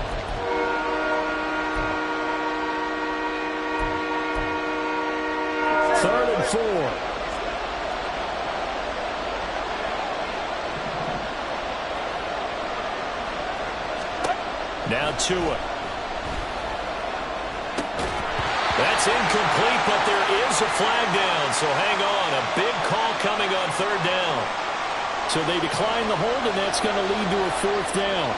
Third and 4. Now Tua. That's incomplete, but there is a flag down, so hang on. A big call coming on 3rd down. So they decline the hold, and that's going to lead to a 4th down.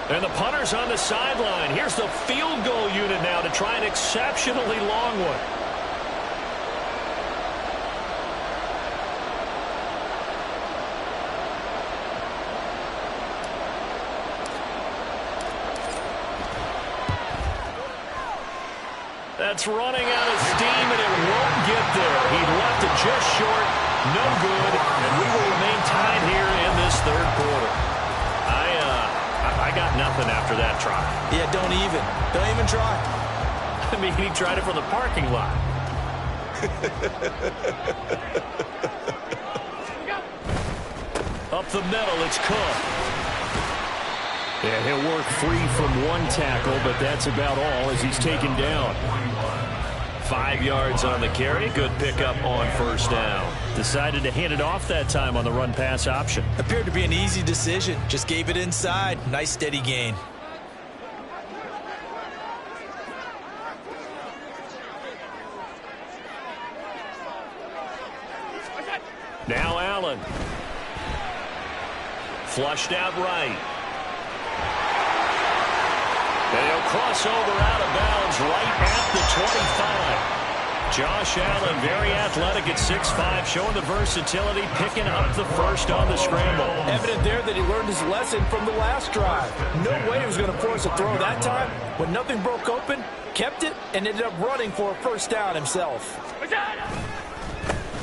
And the punter's on the sideline. Here's the field goal unit now to try an exceptionally long one. That's running out of steam, and it won't get there. He left it just short. No good. And we will remain tied here in this 3rd quarter. I got nothing after that try. Yeah, don't even try. I mean, he tried it from the parking lot. Up the middle, it's Cook. Yeah, he'll work free from one tackle, but that's about all as he's taken down. 5 yards on the carry. Good pickup on 1st down. Decided to hand it off that time on the run-pass option. Appeared to be an easy decision. Just gave it inside. Nice steady gain. Now Allen. Flushed out right. And he'll cross over out of bounds right at the 25. Josh Allen, very athletic at 6'5", showing the versatility, picking up the first on the scramble. Evident there that he learned his lesson from the last drive. No way he was going to force a throw that time. When nothing broke open, kept it, and ended up running for a 1st down himself.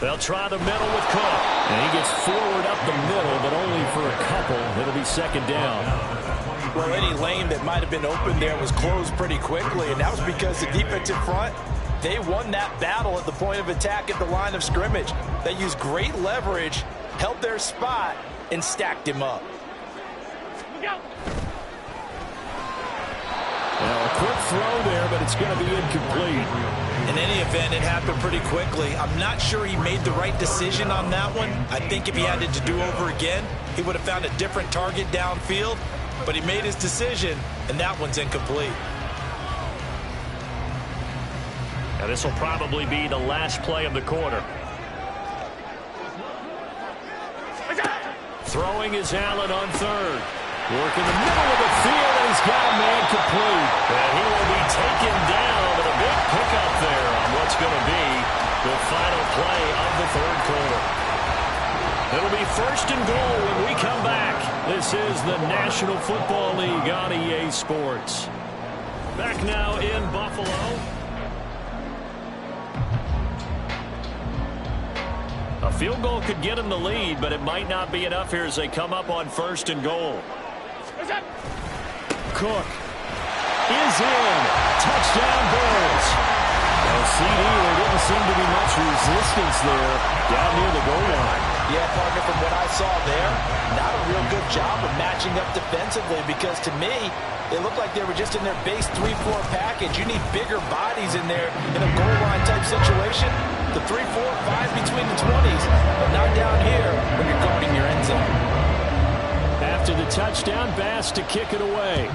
They'll try the middle with Cook. And he gets forward up the middle, but only for a couple. It'll be 2nd down. Well, any lane that might have been open there was closed pretty quickly, and that was because the defensive front, they won that battle at the point of attack at the line of scrimmage. They used great leverage, held their spot, and stacked him up. Well, a quick throw there, but it's going to be incomplete. In any event, it happened pretty quickly. I'm not sure he made the right decision on that one. I think if he had it to do over again, he would have found a different target downfield. But he made his decision, and that one's incomplete. Now this will probably be the last play of the quarter. Throwing is Allen on 3rd. Working the middle of the field, and he's got a man complete. And he will be taken down, but a big pickup there on what's going to be the final play of the 3rd quarter. It'll be 1st and goal when we come back. This is the National Football League on EA Sports. Back now in Buffalo. A field goal could get them the lead, but it might not be enough here as they come up on 1st and goal. Cook is in. Touchdown, Bills. Now, CD, there didn't seem to be much resistance there down near the goal line. Yeah, partner, from what I saw there, not a real good job of matching up defensively because to me, it looked like they were just in their base 3-4 package. You need bigger bodies in there in a goal line type situation. The 3, 4, 5 between the 20s, but not down here when you're guarding your end zone. After the touchdown, Bass to kick it away.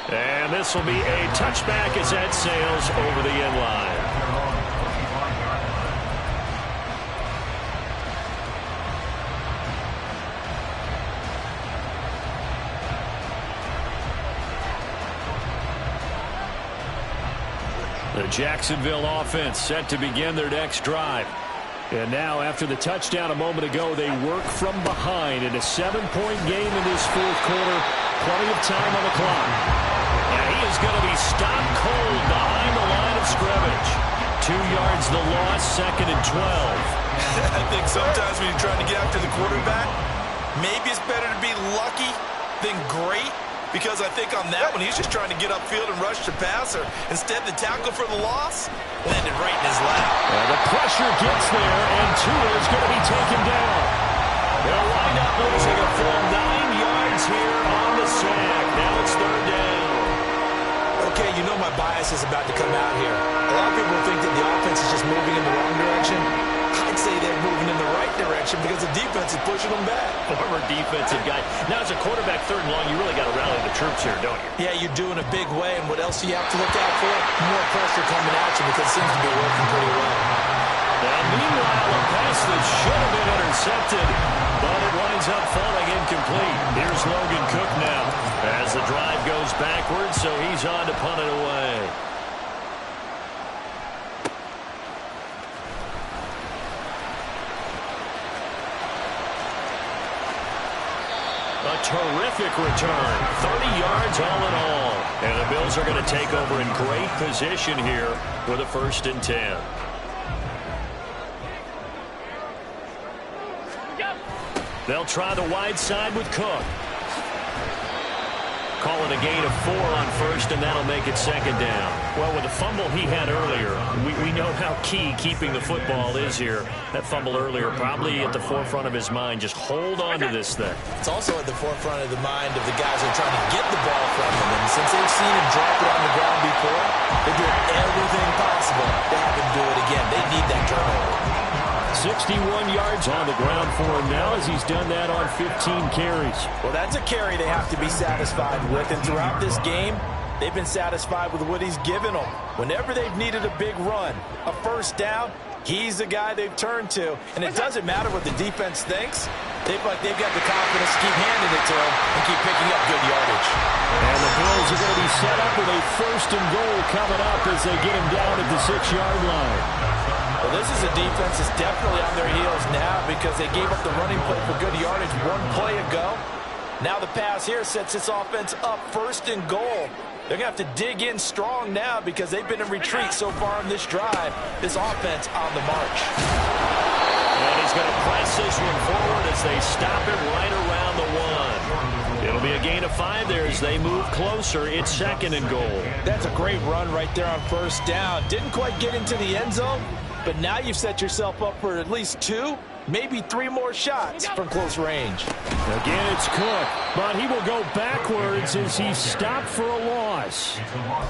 And this will be a touchback as that sails over the end line. The Jacksonville offense set to begin their next drive. And now, after the touchdown a moment ago, they work from behind in a 7-point game in this 4th quarter. Plenty of time on the clock. And he is going to be stopped cold behind the line of scrimmage. 2 yards the loss, 2nd and 12. I think sometimes when you're trying to get after the quarterback, maybe it's better to be lucky than great. Because I think on that one, he's just trying to get upfield and rush the passer. Instead, the tackle for the loss landed right in his lap. And the pressure gets there, and Tua is going to be taken down. They'll wind up losing a full 9 yards here on the sack. Now it's 3rd down. Okay, you know my bias is about to come out here. A lot of people think that the offense is just moving in the wrong direction. I'd say they're moving in the right direction because the defense is pushing them back. Former defensive guy. Now, as a quarterback, 3rd and long, you really got to rally the troops here, don't you? Yeah, you do in a big way. And what else do you have to look out for? More pressure coming at you because it seems to be working pretty well. Now, meanwhile, a pass that should have been intercepted, but it winds up falling incomplete. Here's Logan Cook now as the drive goes backwards, so he's on to punt it away. A terrific return. 30 yards all in all. And the Bills are going to take over in great position here with a 1st and 10. They'll try the wide side with Cook. Call it a gain of 4 on 1st, and that'll make it 2nd down. Well, with the fumble he had earlier, we know how key keeping the football is here. That fumble earlier probably at the forefront of his mind. Just hold on to this thing. It's also at the forefront of the mind of the guys who are trying to get the ball from him. And since they've seen him drop it on the ground before, they're doing everything possible to have him do it again. They need that turnover. 61 yards on the ground for him now as he's done that on 15 carries. Well, that's a carry they have to be satisfied with. And throughout this game, they've been satisfied with what he's given them. Whenever they've needed a big run, a 1st down, he's the guy they've turned to. And it doesn't matter what the defense thinks. They've got the confidence to keep handing it to him and keep picking up good yardage. And the Bills are going to be set up with a 1st and goal coming up as they get him down at the 6-yard line. Well, this is a defense that's definitely on their heels now because they gave up the running play for good yardage 1 play ago. Now the pass here sets this offense up 1st and goal. They're going to have to dig in strong now because they've been in retreat so far on this drive. This offense on the march. And he's going to press this one forward as they stop it right around the 1. It'll be a gain of 5 there as they move closer. It's 2nd and goal. That's a great run right there on 1st down. Didn't quite get into the end zone, but now you've set yourself up for at least 2, maybe 3 more shots from close range. Again, it's Cook, but he will go backwards as he's stopped for a loss.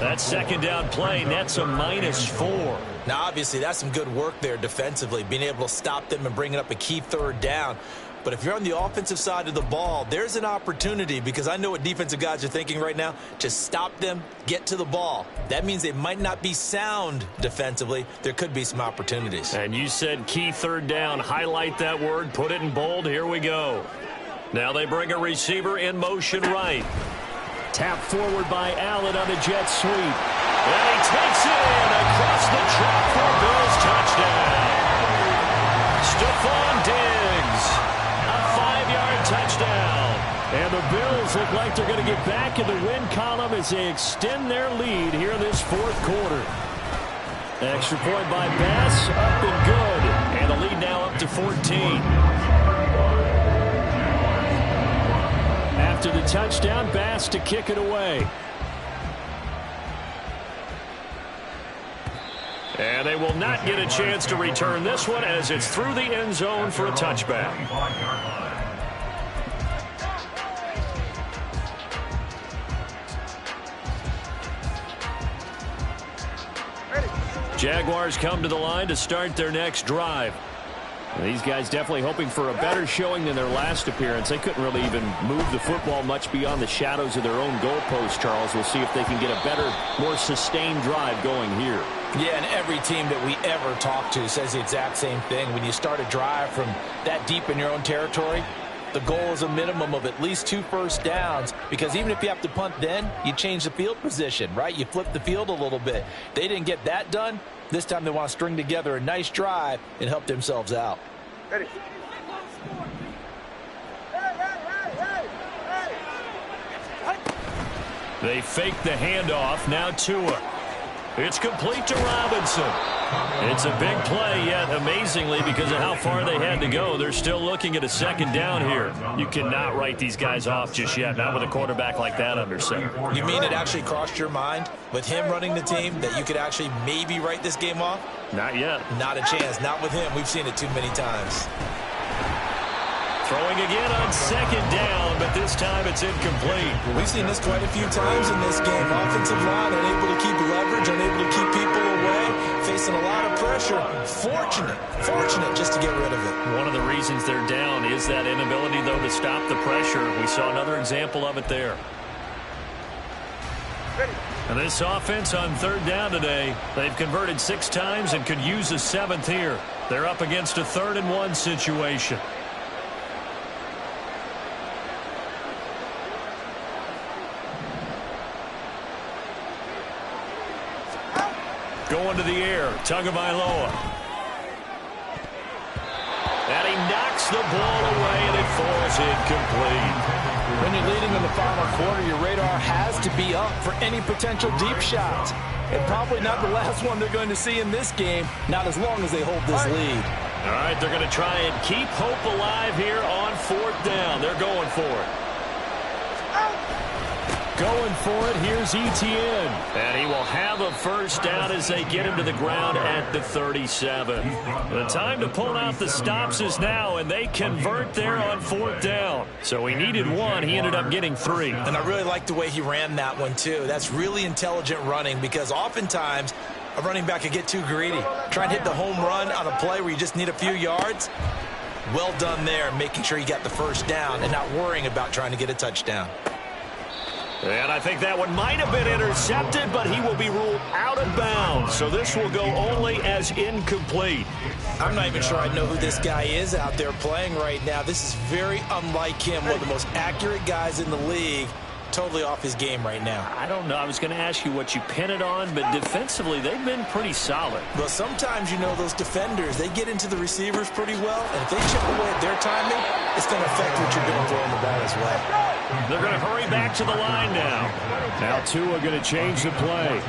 That 2nd down play nets a -4. Now, obviously, that's some good work there defensively, being able to stop them and bringing up a key 3rd down. But if you're on the offensive side of the ball, there's an opportunity because I know what defensive guys are thinking right now. Just stop them, get to the ball. That means they might not be sound defensively. There could be some opportunities. And you said key 3rd down. Highlight that word. Put it in bold. Here we go. Now they bring a receiver in motion right. Tap forward by Allen on the jet sweep. And he takes it in across the track for a Bills touchdown. Stephon Diggs. A 5-yard touchdown. And the Bills Jags look like they're going to get back in the win column as they extend their lead here in this fourth quarter. Extra point by Bass, up and good. And the lead now up to 14. After the touchdown, Bass to kick it away. And they will not get a chance to return this one as it's through the end zone for a touchback. Jaguars come to the line to start their next drive. These guys definitely hoping for a better showing than their last appearance. They couldn't really even move the football much beyond the shadows of their own goalpost, Charles. We'll see if they can get a better, more sustained drive going here. Yeah, and every team that we ever talk to says the exact same thing. When you start a drive from that deep in your own territory, the goal is a minimum of at least 2 first downs, because even if you have to punt then, you change the field position, right? You flip the field a little bit. They didn't get that done. This time they want to string together a nice drive and help themselves out. Ready. They fake the handoff. Now Tua. It's complete to Robinson. It's a big play, yet amazingly, because of how far they had to go, they're still looking at a second down here. You cannot write these guys off just yet, not with a quarterback like that under center. You mean it actually crossed your mind with him running the team that you could actually maybe write this game off? Not yet. Not a chance. Not with him. We've seen it too many times. Throwing again on second down, but this time it's incomplete. We've seen this quite a few times in this game. Offensive line unable to keep leverage, unable to keep people away, facing a lot of pressure. Fortunate just to get rid of it. One of the reasons they're down is that inability, though, to stop the pressure. We saw another example of it there. And this offense on third down today, they've converted 6 times and could use a 7th here. They're up against a 3rd and 1 situation. Going to the air, Tagovailoa. And he knocks the ball away, and it falls incomplete. When you're leading in the final quarter, your radar has to be up for any potential deep shots. And probably not the last one they're going to see in this game, not as long as they hold this lead. All right, they're going to try and keep hope alive here on 4th down. They're going for it. Going for it, here's Etienne. And he will have a first down as they get him to the ground at the 37. The time to pull out the stops is now, and they convert there on 4th down. So he needed 1. He ended up getting 3. And I really like the way he ran that one, too. That's really intelligent running, because oftentimes a running back could get too greedy. Try and hit the home run on a play where you just need a few yards. Well done there, making sure you got the first down and not worrying about trying to get a touchdown. And I think that one might have been intercepted, but he will be ruled out of bounds. So this will go only as incomplete. I'm not even sure I know who this guy is out there playing right now. This is very unlike him, one of the most accurate guys in the league. Totally off his game right now. I don't know. I was going to ask you what you pin it on, but defensively, they've been pretty solid. Well, sometimes, you know, those defenders, they get into the receivers pretty well, and if they chip away at their timing, it's going to affect what you're going to throw in the ball as well. They're going to hurry back to the line now. Now Tua going to change the play.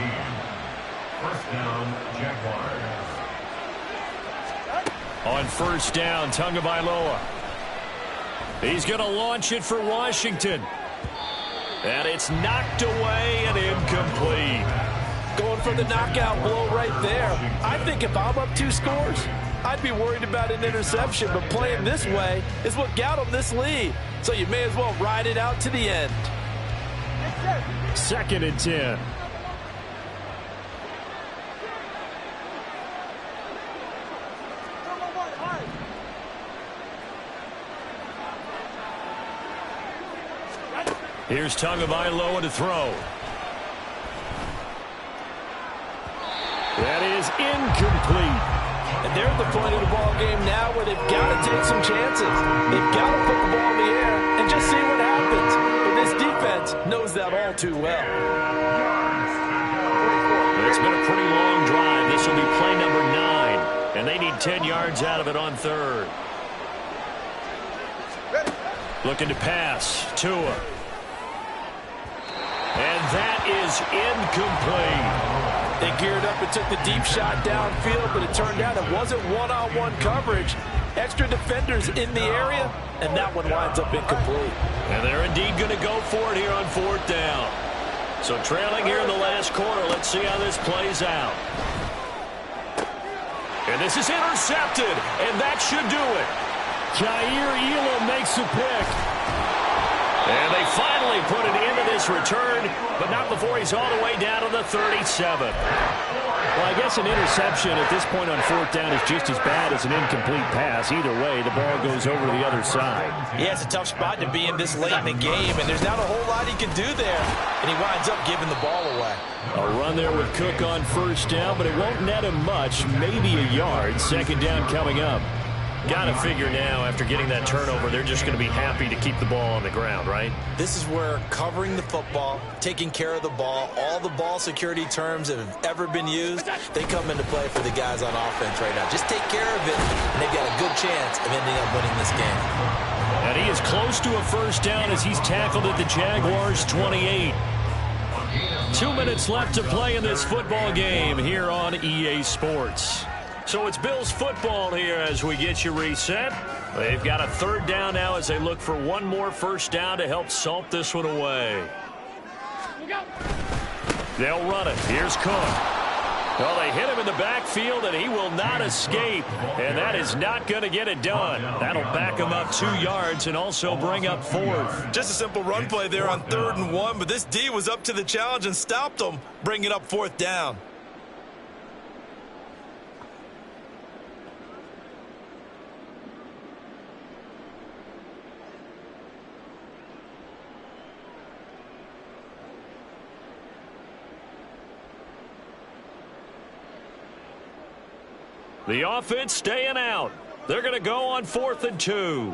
First down, Jaguars. On first down, Tagovailoa. He's going to launch it for Washington. And it's knocked away and incomplete. Going for the knockout blow right there. I think if I'm up 2 scores, I'd be worried about an interception, but playing this way is what got them this lead. So you may as well ride it out to the end. 2nd and 10. Here's Tagovailoa to throw. That is incomplete. And they're at the point of the ball game now where they've got to take some chances. They've got to put the ball in the air and just see what happens. But this defense knows that all too well. It's been a pretty long drive. This will be play number 9. And they need 10 yards out of it on 3rd. Looking to pass. Tua. And that is incomplete. They geared up and took the deep shot downfield, but it turned out it wasn't one-on-one coverage. Extra defenders in the area, and that one winds up incomplete. And they're indeed going to go for it here on 4th down. So trailing here in the last quarter, let's see how this plays out. And this is intercepted, and that should do it. Jair Elam makes a pick. And they finally put an end to this return, but not before he's all the way down to the 37. Well, I guess an interception at this point on 4th down is just as bad as an incomplete pass. Either way, the ball goes over to the other side. Yeah, it's a tough spot to be in this late in the game, and there's not a whole lot he can do there. And he winds up giving the ball away. A run there with Cook on 1st down, but it won't net him much, maybe a yard. 2nd down coming up. Got to figure now, after getting that turnover, they're just going to be happy to keep the ball on the ground, right? This is where covering the football, taking care of the ball, all the ball security terms that have ever been used, they come into play for the guys on offense right now. Just take care of it, and they've got a good chance of ending up winning this game. And he is close to a 1st down as he's tackled at the Jaguars' 28. 2 minutes left to play in this football game here on EA Sports. So it's Bills football here as we get you reset. They've got a 3rd down now as they look for one more 1st down to help salt this one away. They'll run it. Here's Cook. Well, they hit him in the backfield, and he will not escape. And that is not going to get it done. That'll back him up 2 yards and also bring up 4th. Just a simple run play there on 3rd and 1, but this D was up to the challenge and stopped him, bringing up 4th down. The offense staying out. They're going to go on 4th and 2.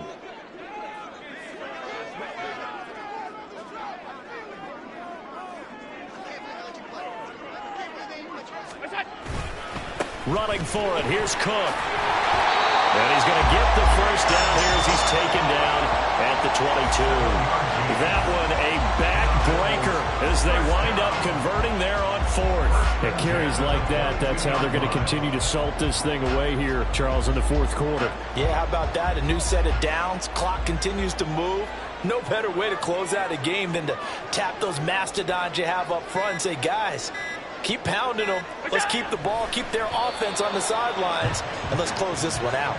Running for it. Here's Cook. And he's going to get the 1st down here as he's taken down at the 22. That one a backbreaker as they wind up converting there on 4th. At carries like that, that's how they're going to continue to salt this thing away here, Charles, in the 4th quarter. Yeah, how about that? A new set of downs. Clock continues to move. No better way to close out a game than to tap those mastodons you have up front and say, guys, keep pounding them. Let's keep the ball, keep their offense on the sidelines, and let's close this one out.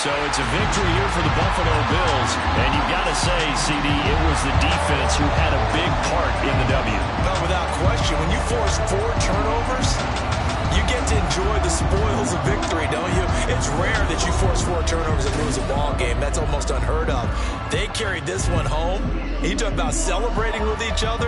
So it's a victory here for the Buffalo Bills. And you've got to say, CD, it was the defense who had a big part in the W. No, without question. When you force 4 turnovers, you get to enjoy the spoils of victory, don't you? It's rare that you force 4 turnovers and lose a ball game. That's almost unheard of. They carried this one home. You talk about celebrating with each other.